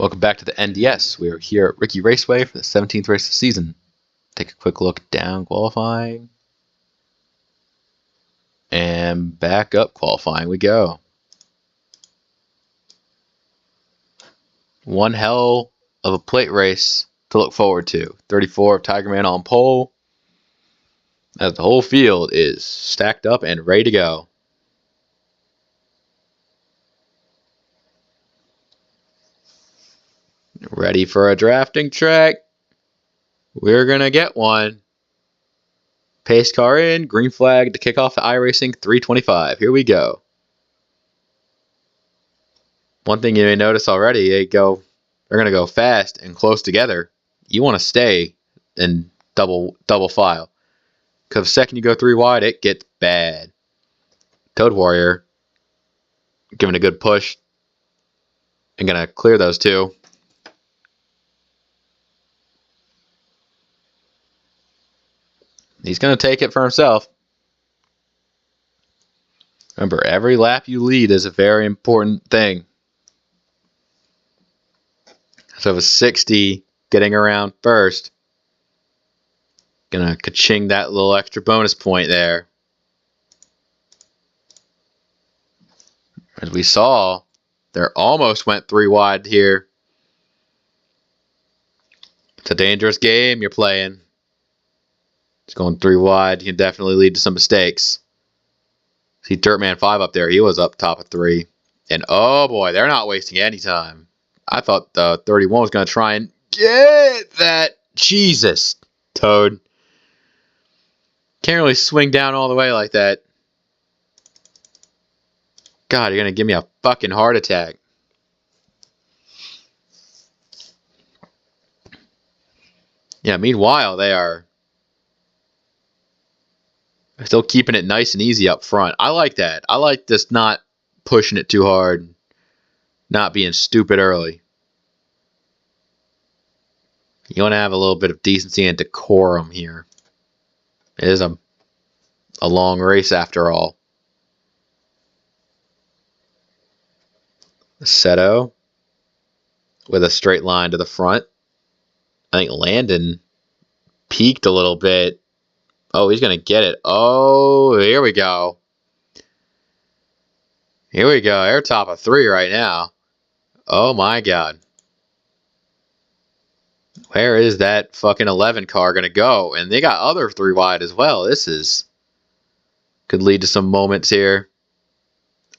Welcome back to the NDS. We are here at Riki Raceway for the 17th race of the season. Take a quick look down qualifying. And back up qualifying we go. One hell of a plate race to look forward to. 34 of Tiger Man on pole. As the whole field is stacked up and ready to go. Ready for a drafting track? We're going to get one. Pace car in, green flag to kick off the iRacing 325. Here we go. One thing you may notice already, they're going to go fast and close together. You want to stay in double file. Because the second you go three wide, it gets bad. Toad Warrior giving a good push and going to clear those two. He's going to take it for himself. Remember, every lap you lead is a very important thing. So with 60 getting around first, gonna ka-ching that little extra bonus point there. As we saw, they almost went three wide here. It's a dangerous game you're playing. It's going three wide can definitely lead to some mistakes. See Dirtman 5 up there. He was up top of 3. And oh boy, they're not wasting any time. I thought the 31 was going to try and get that. Jesus, Toad. Can't really swing down all the way like that. God, you're going to give me a fucking heart attack. Yeah, meanwhile, they are still keeping it nice and easy up front. I like that. I like this not pushing it too hard. Not being stupid early. You want to have a little bit of decency and decorum here. It is a long race after all. Seto with a straight line to the front. I think Landon peaked a little bit. Oh, he's going to get it. Oh, here we go. Here we go. They're top of 3 right now. Oh my God. Where is that fucking 11 car going to go? And they got other 3 wide as well. This could lead to some moments here.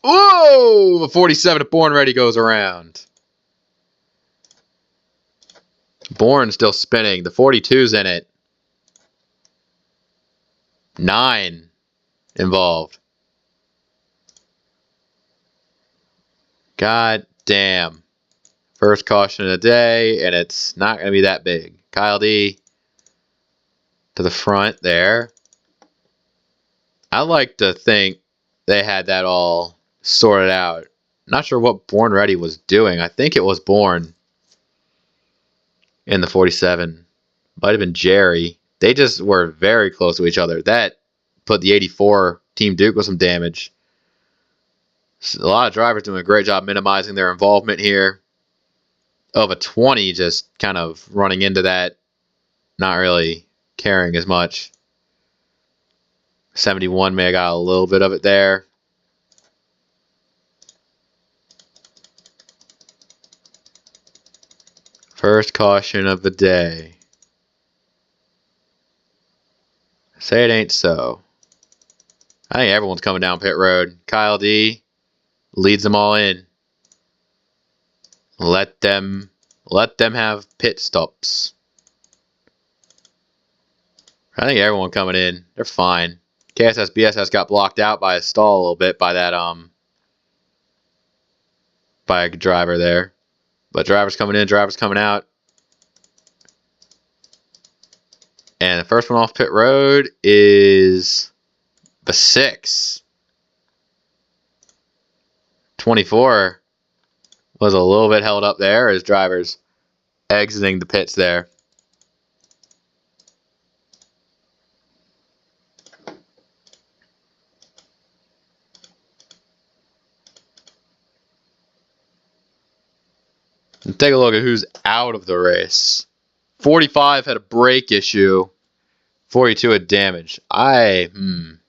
Whoa! The 47 at Born Ready goes around. Born still spinning. The 42's in it. 9 involved. God damn. First caution of the day, and it's not going to be that big. Kyle D to the front there. I like to think they had that all sorted out. Not sure what Born Ready was doing. I think it was Born in the 47. Might have been Jerry. They just were very close to each other. That put the 84 Team Duke with some damage. A lot of drivers doing a great job minimizing their involvement here. Of a 20 just kind of running into that, not really caring as much. 71 may have got a little bit of it there. First caution of the day. Say it ain't so. I think everyone's coming down pit road. Kyle D leads them all in. Let them have pit stops. I think everyone coming in, they're fine. KSS BSS got blocked out by a stall a little bit by that by a driver there. But drivers coming in, drivers coming out. And the first one off pit road is the 6. 24 was a little bit held up there as drivers exiting the pits there. And take a look at who's out of the race. 45 had a brake issue. 42 had damage. 45,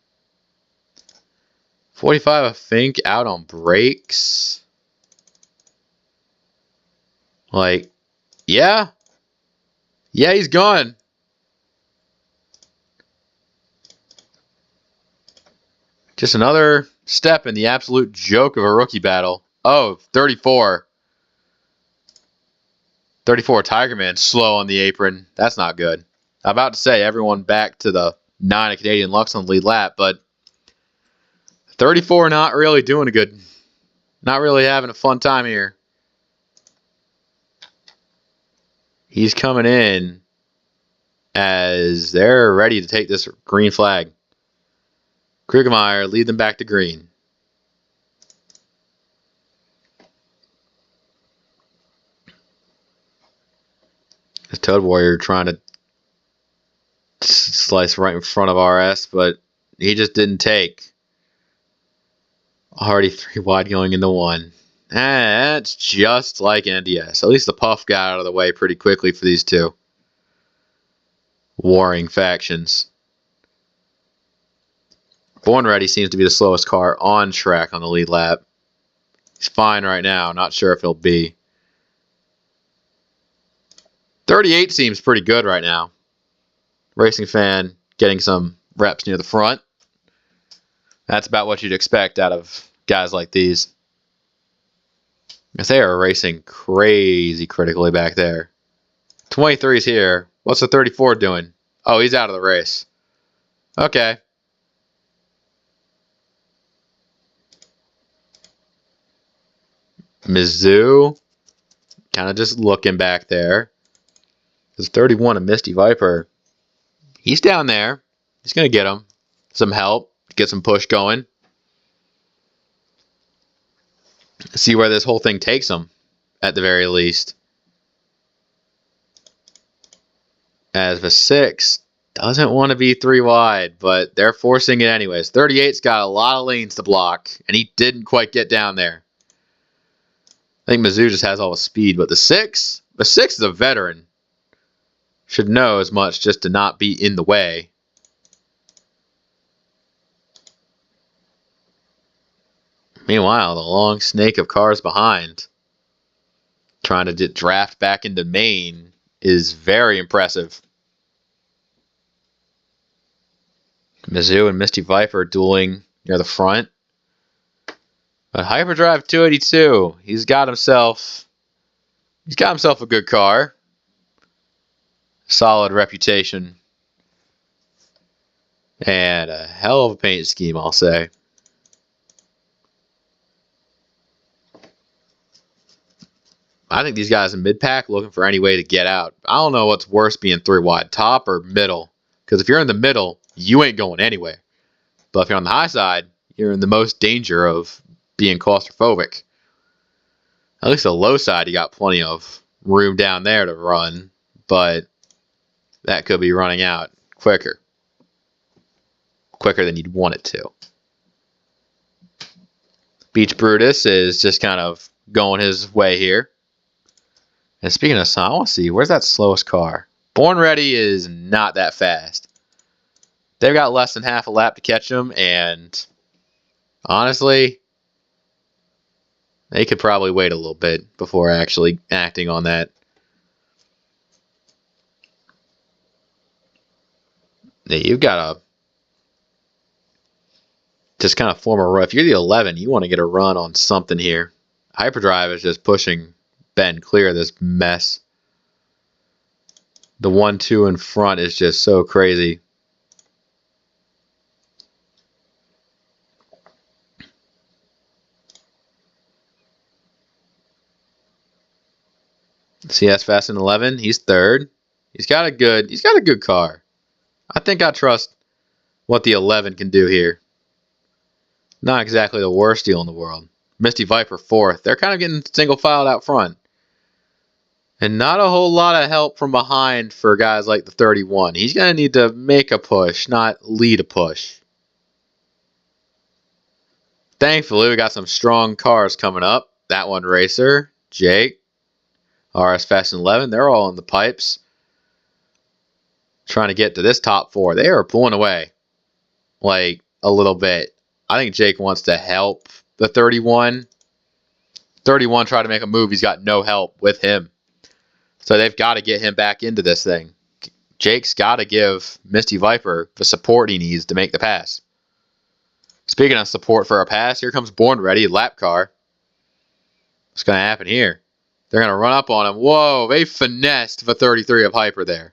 I think, out on brakes. Like, yeah. Yeah, he's gone. Just another step in the absolute joke of a rookie battle. Oh, 34. 34, Tiger Man, slow on the apron. That's not good. I'm about to say everyone back to the 9 of Canadian Lux on the lead lap, but 34 not really doing a good. Not really having a fun time here. He's coming in as they're ready to take this green flag. Krugmeyer lead them back to green. The Toad Warrior trying to slice right in front of RS, but he just didn't take. Already 3 wide going into 1. That's just like NDS. At least the puff got out of the way pretty quickly for these two warring factions. Born Ready seems to be the slowest car on track on the lead lap. He's fine right now. Not sure if he'll be. 38 seems pretty good right now. Racing Fan getting some reps near the front. That's about what you'd expect out of guys like these. Because they are racing crazy critically back there. 23's here. What's the 34 doing? Oh, he's out of the race. Okay. Mizzou. Kind of just looking back there. There's 31 of Misty Viper. He's down there. He's going to get him some help. Get some push going. See where this whole thing takes him, at the very least. As the 6 doesn't want to be 3 wide, but they're forcing it anyways. 38's got a lot of lanes to block, and he didn't quite get down there. I think Mizzou just has all the speed, but the 6 is a veteran. Should know as much just to not be in the way. Meanwhile, the long snake of cars behind, trying to draft back into main, is very impressive. Mizzou and Misty Viper dueling near the front. But Hyperdrive 282, he's got himself a good car. Solid reputation. And a hell of a paint scheme, I'll say. I think these guys in mid-pack looking for any way to get out. I don't know what's worse, being 3 wide, top or middle. Because if you're in the middle, you ain't going anywhere. But if you're on the high side, you're in the most danger of being claustrophobic. At least the low side, you got plenty of room down there to run. But that could be running out quicker. Quicker than you'd want it to. Beach Brutus is just kind of going his way here. And speaking of some, I want to see, where's that slowest car? Born Ready is not that fast. They've got less than half a lap to catch him, and honestly, they could probably wait a little bit before actually acting on that. Yeah, you've got to just kind of form a run. If you're the 11, you want to get a run on something here. Hyperdrive is just pushing Ben clear of this mess. The 1-2 in front is just so crazy. CS Fast in 11, he's third. He's got a good car. I think I trust what the 11 can do here. Not exactly the worst deal in the world. Misty Viper fourth. They're kind of getting single filed out front. And not a whole lot of help from behind for guys like the 31. He's going to need to make a push, not lead a push. Thankfully, we got some strong cars coming up. That one racer, Jake. RS Fast and 11, they're all in the pipes. Trying to get to this top 4. They are pulling away. Like, a little bit. I think Jake wants to help the 31. 31 tried to make a move. He's got no help with him. So they've got to get him back into this thing. Jake's got to give Misty Viper the support he needs to make the pass. Speaking of support for a pass, here comes Born Ready, lap car. What's going to happen here? They're going to run up on him. Whoa, they finessed the 33 of Hyper there.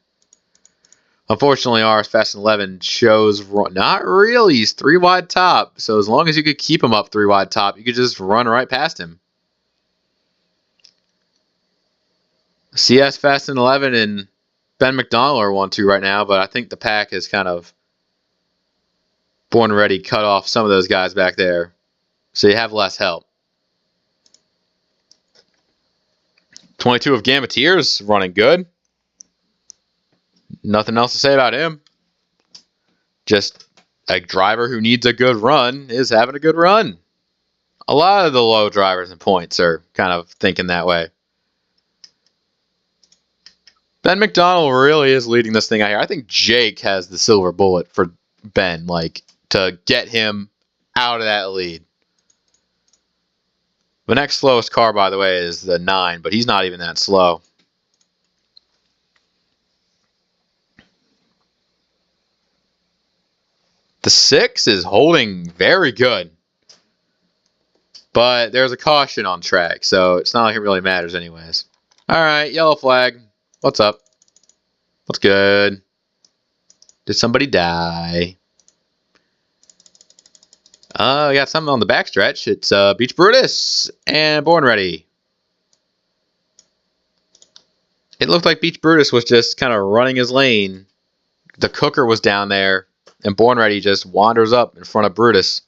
Unfortunately, RS Fast and 11 shows not really. He's 3 wide top. So as long as you could keep him up 3 wide top, you could just run right past him. CS Fast and 11 and Ben McDonald are 1-2 right now, but I think the pack is kind of Born Ready cut off some of those guys back there. So you have less help. 22 of Gammateers running good. Nothing else to say about him. Just a driver who needs a good run is having a good run. A lot of the low drivers in points are kind of thinking that way. Ben McDonald really is leading this thing out here. I think Jake has the silver bullet for Ben, like, to get him out of that lead. The next slowest car, by the way, is the 9, but he's not even that slow. The 6 is holding very good. But there's a caution on track, so it's not like it really matters anyways. Alright, yellow flag. What's up? What's good? Did somebody die? We got something on the backstretch. It's Beach Brutus and Born Ready. It looked like Beach Brutus was just kind of running his lane. The cooker was down there, and Born Ready just wanders up in front of Brutus.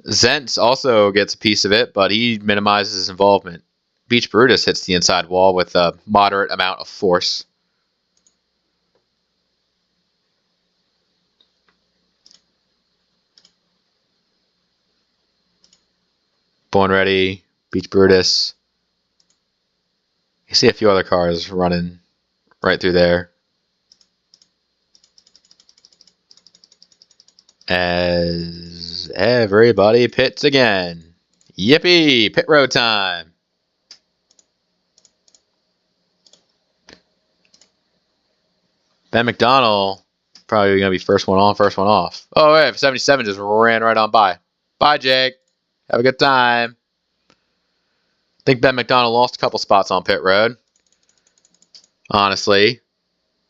Zentz also gets a piece of it, but he minimizes his involvement. Beach Brutus hits the inside wall with a moderate amount of force. Born Ready, Beach Brutus. You see a few other cars running right through there. As everybody pits again. Yippee! Pit road time. Ben McDonald probably going to be first one on, first one off. Oh, yeah, 77 just ran right on by. Bye, Jake. Have a good time. I think Ben McDonald lost a couple spots on pit road. Honestly,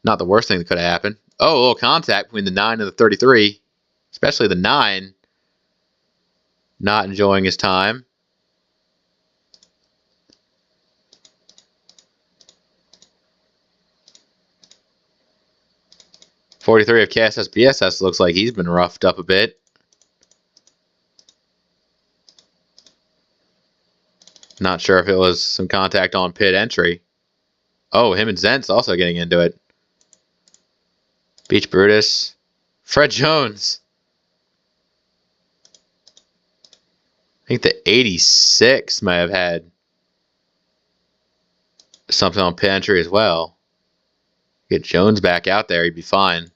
not the worst thing that could have happened. Oh, a little contact between the 9 and the 33. Especially the 9. Not enjoying his time. .43 of KSS BSS looks like he's been roughed up a bit. Not sure if it was some contact on pit entry. Oh, him and Zentz also getting into it. Beach Brutus. Fred Jones. I think the 86 might have had something on pit entry as well. Get Jones back out there, he'd be fine.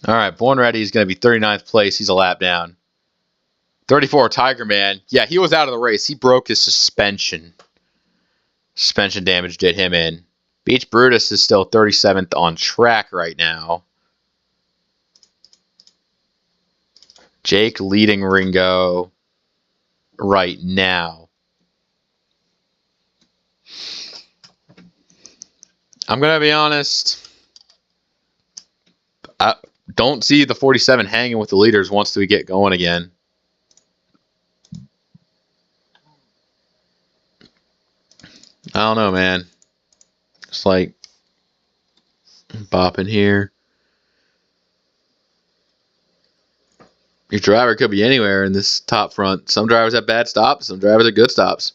All right, Born Ready is going to be 39th place. He's a lap down. 34, Tiger Man. Yeah, he was out of the race. He broke his suspension. Suspension damage did him in. Beach Brutus is still 37th on track right now. Jake leading Ringo right now. I'm going to be honest. I don't see the 47 hanging with the leaders once we get going again. I don't know, man. It's like bopping here. Your driver could be anywhere in this top front. Some drivers have bad stops. Some drivers have good stops.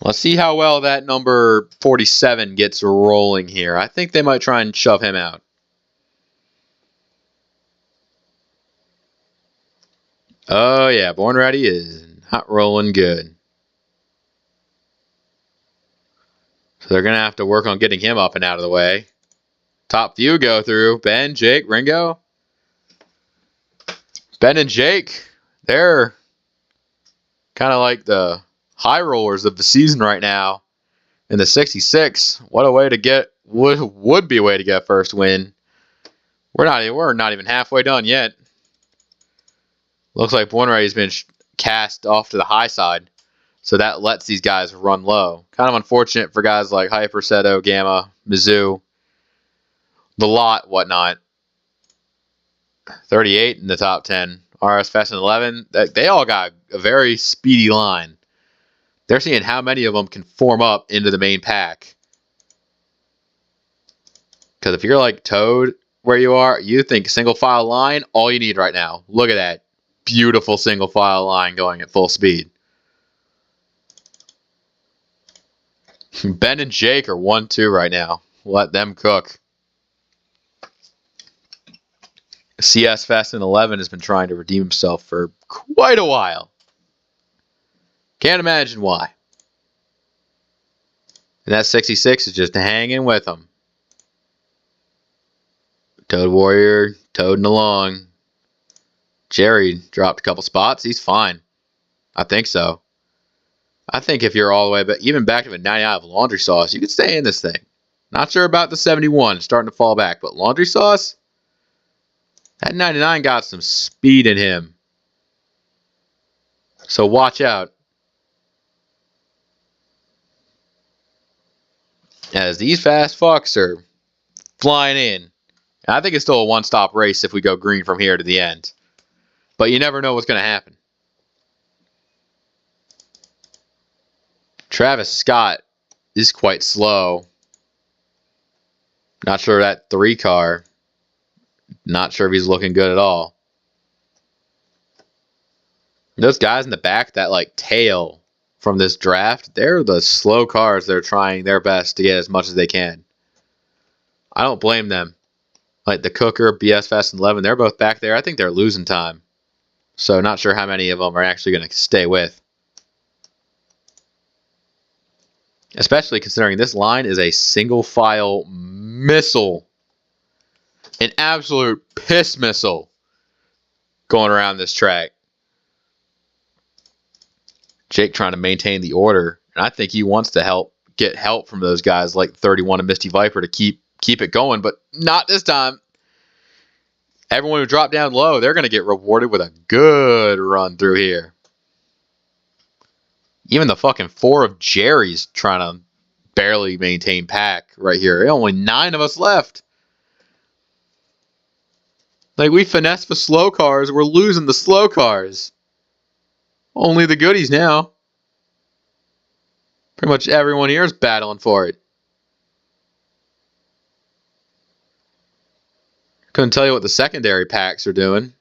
Let's see how well that number 47 gets rolling here. I think they might try and shove him out. Oh yeah, Born Ready is not rolling good. So they're going to have to work on getting him up and out of the way. Top few go through. Ben, Jake, Ringo. Ben and Jake, they're kind of like the high rollers of the season right now. In the 66, what a way to get, would be a way to get a first win. We're not even halfway done yet. Looks like Born Ready's been cast off to the high side. So that lets these guys run low. Kind of unfortunate for guys like Hyper, Seto, Gamma, Mizzou, the lot, whatnot. 38 in the top 10. RS Fast and 11. They all got a very speedy line. They're seeing how many of them can form up into the main pack. Because if you're like Toad where you are, you think single file line, all you need right now. Look at that. Beautiful single file line going at full speed. Ben and Jake are 1-2 right now. Let them cook. CS Fast and 11 has been trying to redeem himself for quite a while. Can't imagine why. And that 66 is just hanging with him. Toad Warrior, toading along. Jerry dropped a couple spots. He's fine. I think so. I think if you're all the way, but even back to a 99 of laundry sauce, you could stay in this thing. Not sure about the 71, starting to fall back, but laundry sauce, that 99 got some speed in him. So watch out. As these fast fucks are flying in. I think it's still a one-stop race if we go green from here to the end. But you never know what's going to happen. Travis Scott is quite slow. Not sure that 3 car. Not sure if he's looking good at all. Those guys in the back that like tail from this draft, they're the slow cars that are trying their best to get as much as they can. I don't blame them. Like the Cooker, BS Fast and 11, they're both back there. I think they're losing time. So not sure how many of them are actually going to stay with. Especially considering this line is a single file missile. An absolute piss missile going around this track. Jake trying to maintain the order. And I think he wants to get help from those guys like 31 and Misty Viper to keep it going, but not this time. Everyone who dropped down low, they're going to get rewarded with a good run through here. Even the fucking 4 of Jerry's trying to barely maintain pack right here. Only 9 of us left. Like, we finesse the slow cars. We're losing the slow cars. Only the goodies now. Pretty much everyone here is battling for it. Couldn't tell you what the secondary packs are doing.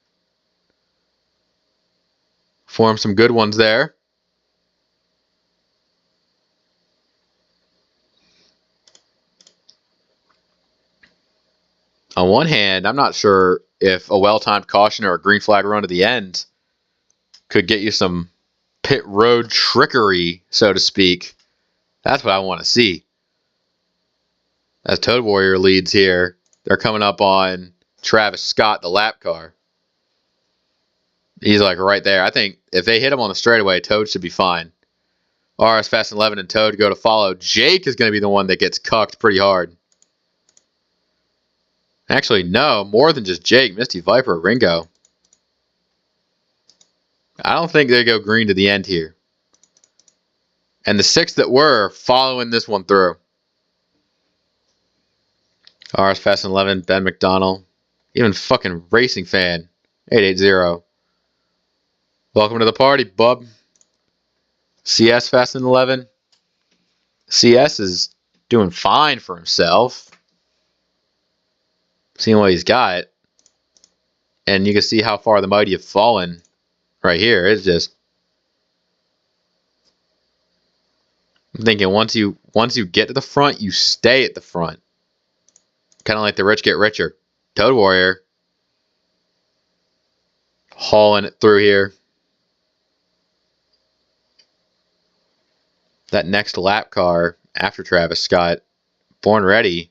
Form some good ones there. On one hand, I'm not sure if a well-timed caution or a green flag run to the end could get you some pit road trickery, so to speak. That's what I want to see. As Toad Warrior leads here, they're coming up on Travis Scott, the lap car. He's like right there. I think if they hit him on the straightaway, Toad should be fine. RS Fast and 11 and Toad go to follow. Jake is going to be the one that gets cucked pretty hard. Actually, no, more than just Jake, Misty Viper, Ringo. I don't think they go green to the end here. And the 6 that were following this one through. RS Fast and 11, Ben McDonald. Even fucking Racing Fan, 880. Welcome to the party, bub. CS Fast and 11. CS is doing fine for himself. Seeing what he's got. And you can see how far the mighty have fallen right here. It's just I'm thinking once you get to the front, you stay at the front. Kind of like the rich get richer. Toad Warrior hauling it through here. That next lap car after Travis Scott, Born Ready,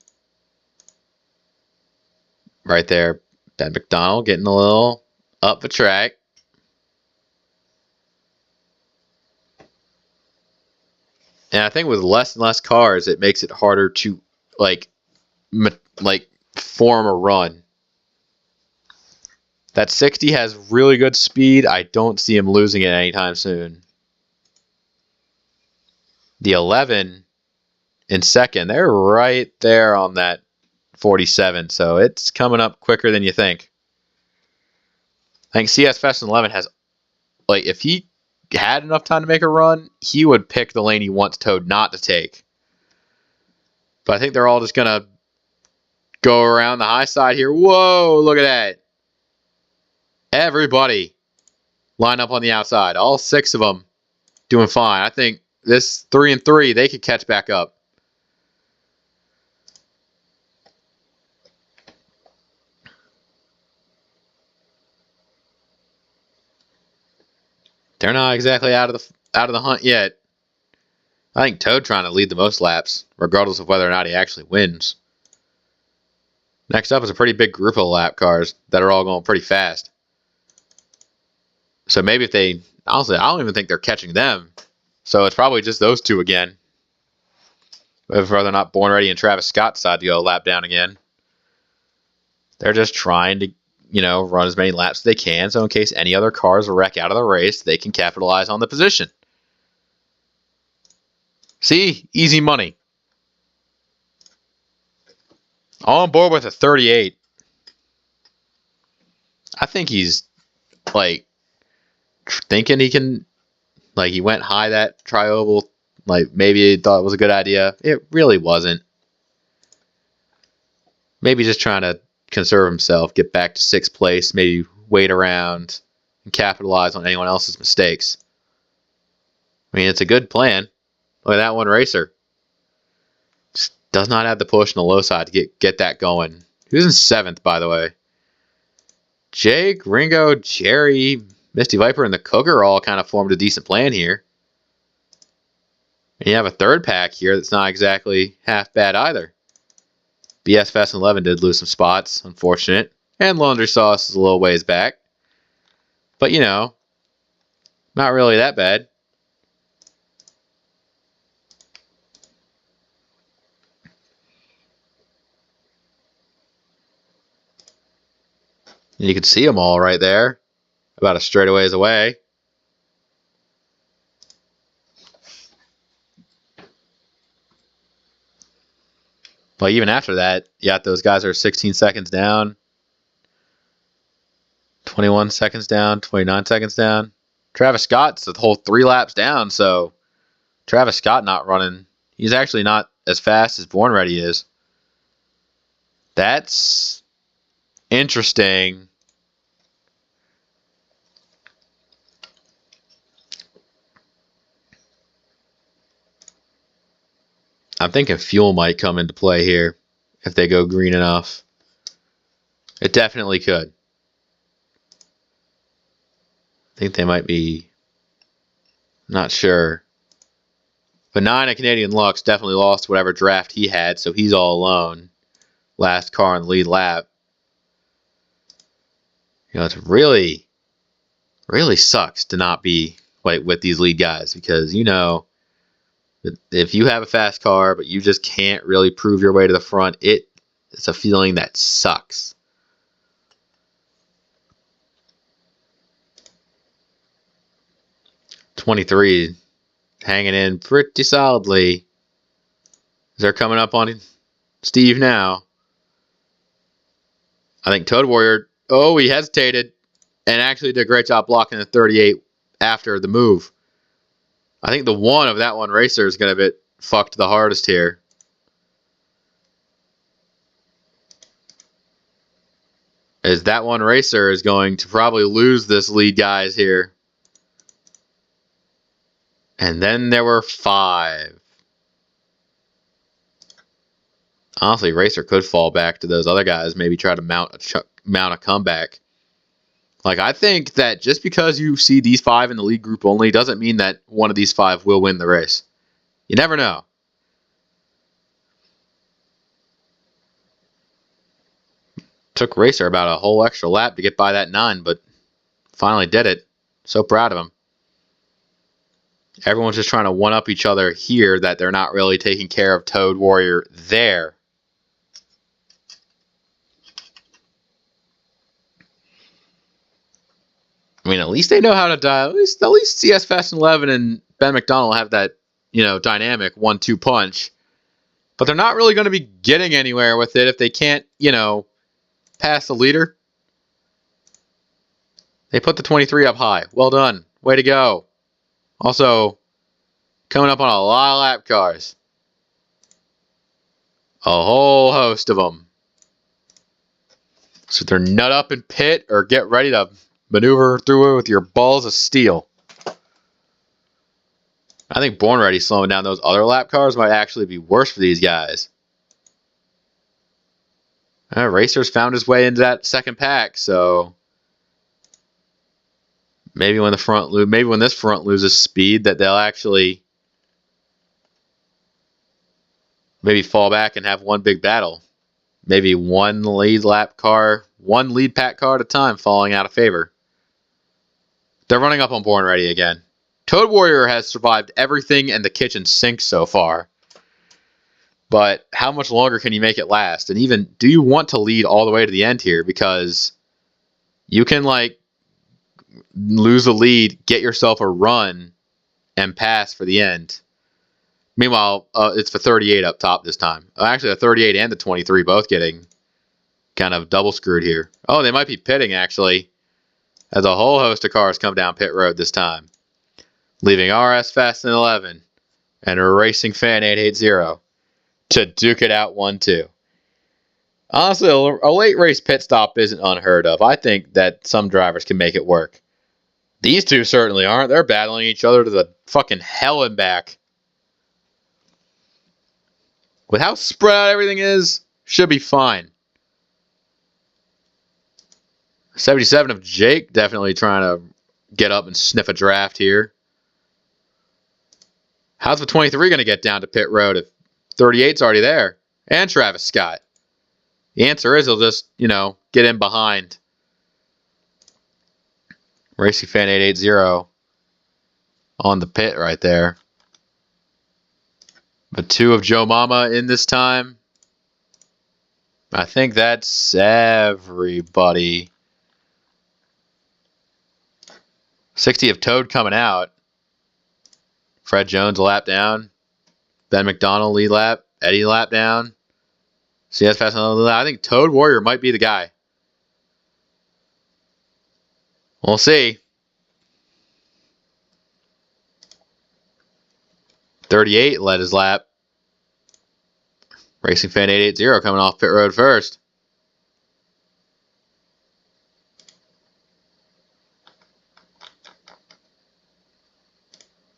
right there. Ben McDonald getting a little up the track. And I think with less and less cars, it makes it harder to like form a run. That 60 has really good speed. I don't see him losing it anytime soon. The 11 in second, they're right there on that 47, so it's coming up quicker than you think. I think CS Fest 11 has, like, if he had enough time to make a run, he would pick the lane he wants Toad not to take. But I think they're all just going to go around the high side here. Whoa, look at that. Everybody line up on the outside. All 6 of them doing fine. I think this 3 and 3, they could catch back up. They're not exactly out of the hunt yet. I think Toad trying to lead the most laps, regardless of whether or not he actually wins. Next up is a pretty big group of lap cars that are all going pretty fast. So maybe if they, honestly, I don't even think they're catching them. So it's probably just those 2 again. Whether or not Born Ready and Travis Scott decide to go a lap down again. They're just trying to, run as many laps as they can, so in case any other cars wreck out of the race, they can capitalize on the position. See? Easy money. All on board with a 38. I think he's, thinking he can, he went high that tri-oval, maybe he thought it was a good idea. It really wasn't. Maybe just trying to conserve himself, get back to 6th place, maybe wait around and capitalize on anyone else's mistakes. I mean, it's a good plan. Look at that one racer. Just does not have the push on the low side to get that going. Who's in 7th, by the way? Jake, Ringo, Jerry, Misty Viper, and the Cooker all kind of formed a decent plan here. And you have a 3rd pack here that's not exactly half bad either. BS Fest 11 did lose some spots, unfortunate. And Laundry Sauce is a little ways back. But, not really that bad. And you can see them all right there, about a straightaways away. But even after that, those guys are 16 seconds down, 21 seconds down, 29 seconds down. Travis Scott's the whole 3 laps down, so Travis Scott not running. He's actually not as fast as Born Ready is. That's interesting. I'm thinking fuel might come into play here if they go green enough. It definitely could. I think they might be, not sure. But 9 at Canadian Lux definitely lost whatever draft he had, so he's all alone. Last car in the lead lap. It's really, really sucks to not be with these lead guys because if you have a fast car but you just can't really prove your way to the front, it's a feeling that sucks. '23 hanging in pretty solidly. They're coming up on Steve now. I think Toad Warrior, he hesitated and actually did a great job blocking the 38 after the move. I think the 1 of that one racer is going to get fucked the hardest here. As that one racer is going to probably lose this lead guys here. And then there were 5. Honestly, Racer could fall back to those other guys, maybe try to mount a comeback. Like, I think that just because you see these 5 in the lead group only doesn't mean that one of these 5 will win the race. You never know. Took Racer about a whole extra lap to get by that 9, but finally did it. So proud of him. Everyone's just trying to one-up each other here that they're not really taking care of Toad Warrior there. I mean, at least they know how to dial. At least CS Fast 11 and Ben McDonald have that, dynamic 1-2 punch. But they're not really going to be getting anywhere with it if they can't, pass the leader. They put the 23 up high. Well done. Way to go. Also, coming up on a lot of lap cars. A whole host of them. So they're nut up and pit or get ready to maneuver through it with your balls of steel. I think Born Ready slowing down those other lap cars might actually be worse for these guys. Racer's found his way into that second pack, so maybe when this front loses speed, that they'll actually maybe fall back and have one big battle. Maybe one lead pack car at a time falling out of favor. They're running up on Born Ready again. Toad Warrior has survived everything in the kitchen sink so far. But how much longer can you make it last? And even, do you want to lead all the way to the end here? Because you can, lose the lead, get yourself a run, and pass for the end. Meanwhile, it's the 38 up top this time. Actually, the 38 and the 23 both getting kind of double screwed here. Oh, they might be pitting, actually, as a whole host of cars come down pit road this time, leaving RS Fast 11 and Racing Fan 880 to duke it out 1-2. Honestly, a late race pit stop isn't unheard of. I think that some drivers can make it work. These two certainly aren't. They're battling each other to the fucking hell and back. With how spread out everything is, should be fine. 77 of Jake definitely trying to get up and sniff a draft here. How's the 23 going to get down to pit road if 38's already there? And Travis Scott. The answer is he'll just, get in behind. Racing Fan 880 on the pit right there. But 2 of Joe Mama in this time. I think that's everybody. 60 of Toad coming out. Fred Jones a lap down. Ben McDonald lead lap. Eddie lap down. CS Fast another lap. I think Toad Warrior might be the guy. We'll see. 38 led his lap. Racing Fan 880 coming off pit road first.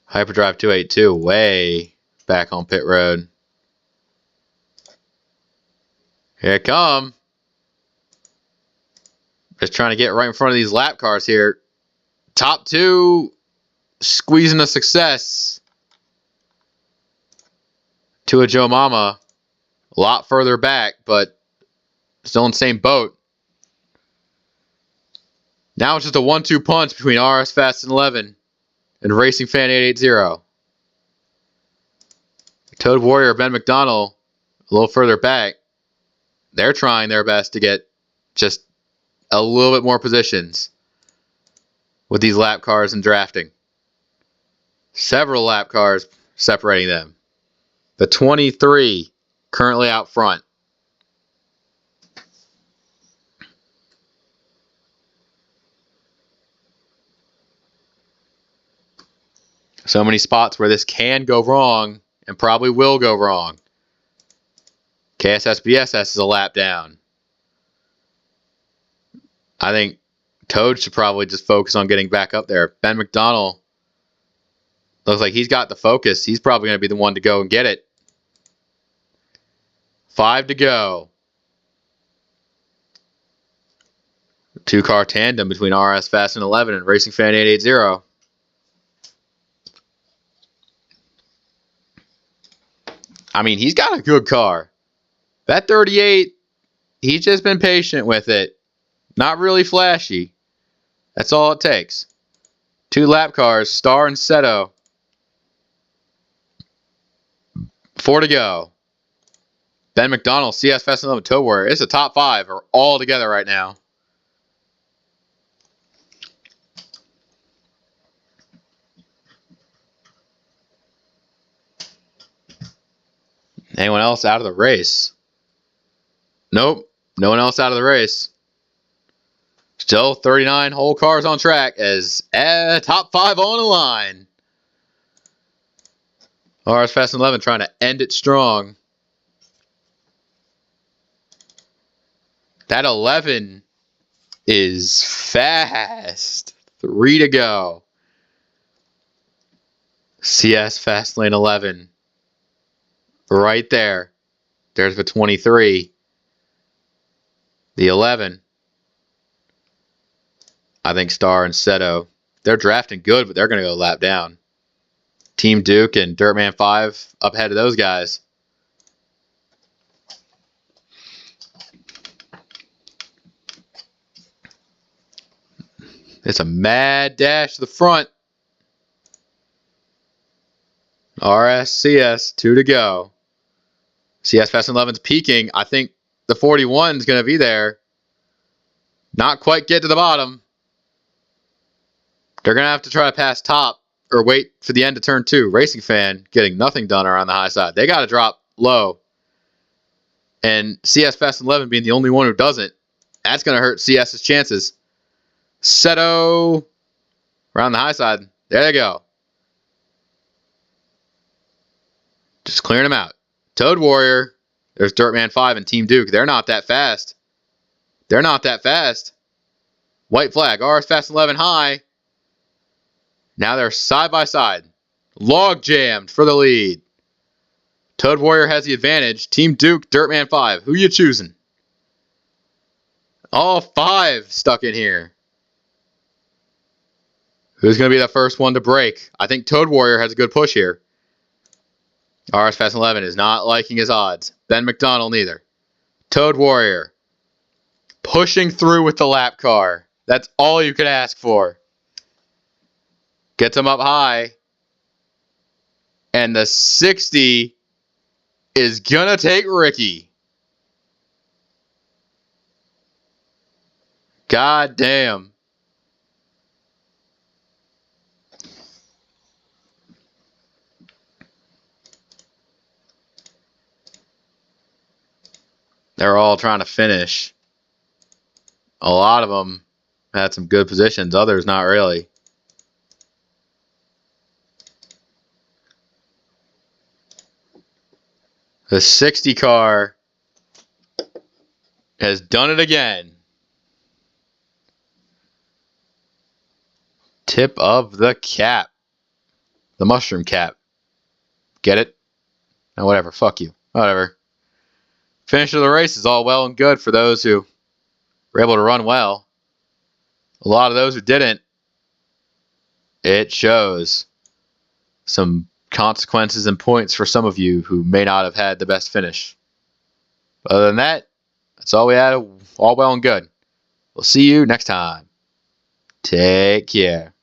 Hyperdrive 282 way back on pit road. Here it come. Just trying to get right in front of these lap cars here. Top 2 squeezing a success. 2 of Joe Mama. A lot further back, but still in the same boat. Now it's just a 1-2 punch between RS Fast 11 and Racing Fan 880. Toad Warrior, Ben McDonald, a little further back. They're trying their best to get just a little bit more positions with these lap cars and drafting. Several lap cars separating them. The 23 currently out front. So many spots where this can go wrong and probably will go wrong. KSSBSS is a lap down. I think Toad should probably just focus on getting back up there. Ben McDonald looks like he's got the focus. He's probably going to be the one to go and get it. 5 to go. 2-car tandem between RS Fast and 11 and Racing Fan 880. I mean, he's got a good car. That 38, he's just been patient with it. Not really flashy. That's all it takes. 2 lap cars, Star and Seto. 4 to go. Ben McDonald, CS Fast and 11 Tow Warrior. It's the top 5 are all together right now. Anyone else out of the race? Nope. No one else out of the race. Still 39 whole cars on track as top 5 on the line. RS Fast and 11 trying to end it strong. That 11 is fast. 3 to go. CS Fastlane 11. Right there. There's the 23. The 11. I think Star and Seto. They're drafting good, but they're going to go lap down. Team Duke and Dirtman 5 up ahead of those guys. It's a mad dash to the front. RSCS, 2 to go. CS Fast and 11's peaking. I think the 41 is going to be there. Not quite get to the bottom. They're going to have to try to pass top or wait for the end of turn 2. Racing Fan getting nothing done around the high side. They got to drop low. And CS Fast and 11 being the only one who doesn't, that's going to hurt CS's chances. Seto around the high side. There they go. Just clearing them out. Toad Warrior. There's Dirtman 5 and Team Duke. They're not that fast. They're not that fast. White flag. RS Fast 11 high. Now they're side by side. Log jammed for the lead. Toad Warrior has the advantage. Team Duke, Dirtman 5. Who you choosing? All 5 stuck in here. Who's going to be the first one to break? I think Toad Warrior has a good push here. RS Fast 11 is not liking his odds. Ben McDonald neither. Toad Warrior pushing through with the lap car. That's all you could ask for. Gets him up high. And the 60 is going to take Riki. God damn. They're all trying to finish. A lot of them had some good positions. Others not really. The 60 car has done it again. Tip of the cap. The mushroom cap. Get it? No, whatever. Fuck you. Whatever. Finish of the race is all well and good for those who were able to run well. A lot of those who didn't, it shows some consequences and points for some of you who may not have had the best finish. But other than that, that's all we had. All well and good. We'll see you next time. Take care.